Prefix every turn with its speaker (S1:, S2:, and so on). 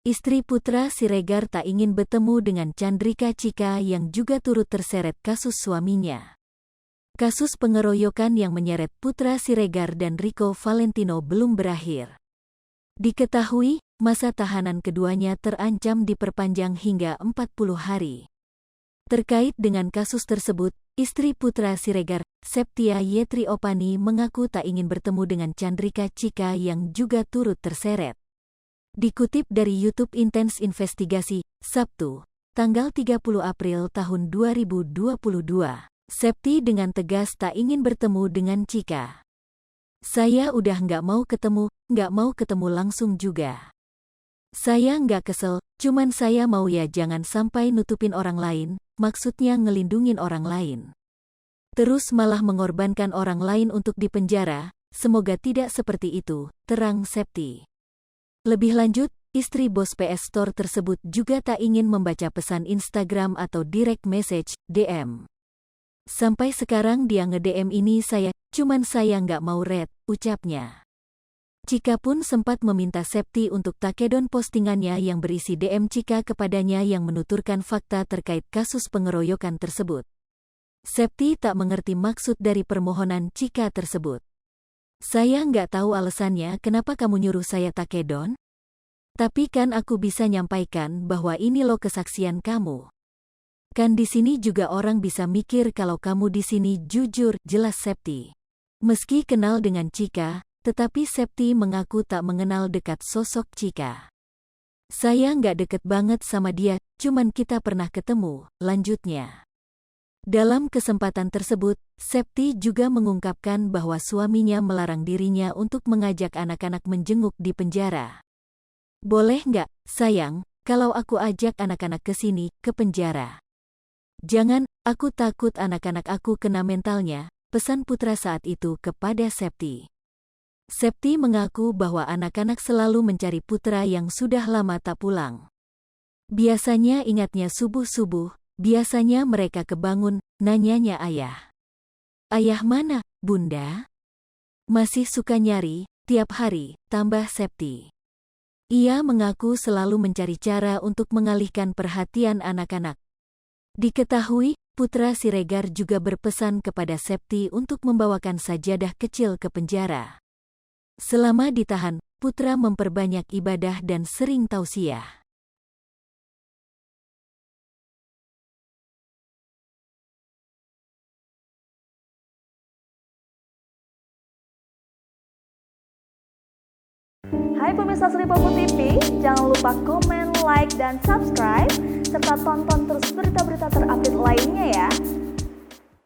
S1: Istri Putra Siregar tak ingin bertemu dengan Chandrika Cika yang juga turut terseret kasus suaminya. Kasus pengeroyokan yang menyeret Putra Siregar dan Rico Valentino belum berakhir. Diketahui, masa tahanan keduanya terancam diperpanjang hingga 40 hari. Terkait dengan kasus tersebut, istri Putra Siregar, Septia Yetri Opani mengaku tak ingin bertemu dengan Chandrika Cika yang juga turut terseret. Dikutip dari YouTube Intense Investigasi, Sabtu, tanggal 30 April tahun 2022, Septi dengan tegas tak ingin bertemu dengan Cika. Saya udah nggak mau ketemu langsung juga. Saya nggak kesel, cuman saya mau ya jangan sampai nutupin orang lain, maksudnya ngelindungin orang lain. Terus malah mengorbankan orang lain untuk dipenjara, semoga tidak seperti itu, terang Septi. Lebih lanjut, istri bos PS Store tersebut juga tak ingin membaca pesan Instagram atau direct message, DM. Sampai sekarang dia nge-DM ini cuman saya nggak mau read, ucapnya. Cika pun sempat meminta Septi untuk takedon postingannya yang berisi DM Cika kepadanya yang menuturkan fakta terkait kasus pengeroyokan tersebut. Septi tak mengerti maksud dari permohonan Cika tersebut. Saya nggak tahu alasannya kenapa kamu nyuruh saya takedon? Tapi kan aku bisa nyampaikan bahwa ini loh kesaksian kamu. Kan di sini juga orang bisa mikir kalau kamu di sini jujur, jelas Septi. Meski kenal dengan Cika, tetapi Septi mengaku tak mengenal dekat sosok Cika. Saya nggak deket banget sama dia, cuman kita pernah ketemu, lanjutnya. Dalam kesempatan tersebut, Septi juga mengungkapkan bahwa suaminya melarang dirinya untuk mengajak anak-anak menjenguk di penjara. Boleh nggak, sayang, kalau aku ajak anak-anak ke sini, ke penjara? Jangan, aku takut anak-anak aku kena mentalnya, pesan Putra saat itu kepada Septi. Septi mengaku bahwa anak-anak selalu mencari Putra yang sudah lama tak pulang. Biasanya ingatnya subuh-subuh, biasanya mereka kebangun, nanyanya ayah. Ayah mana, Bunda? Masih suka nyari, tiap hari, tambah Septi. Ia mengaku selalu mencari cara untuk mengalihkan perhatian anak-anak. Diketahui, Putra Siregar juga berpesan kepada Septi untuk membawakan sajadah kecil ke penjara. Selama ditahan, Putra memperbanyak ibadah dan sering tausiah.
S2: Hai pemirsa Sri Popo TV, jangan lupa komen, like, dan subscribe, serta tonton terus berita-berita terupdate lainnya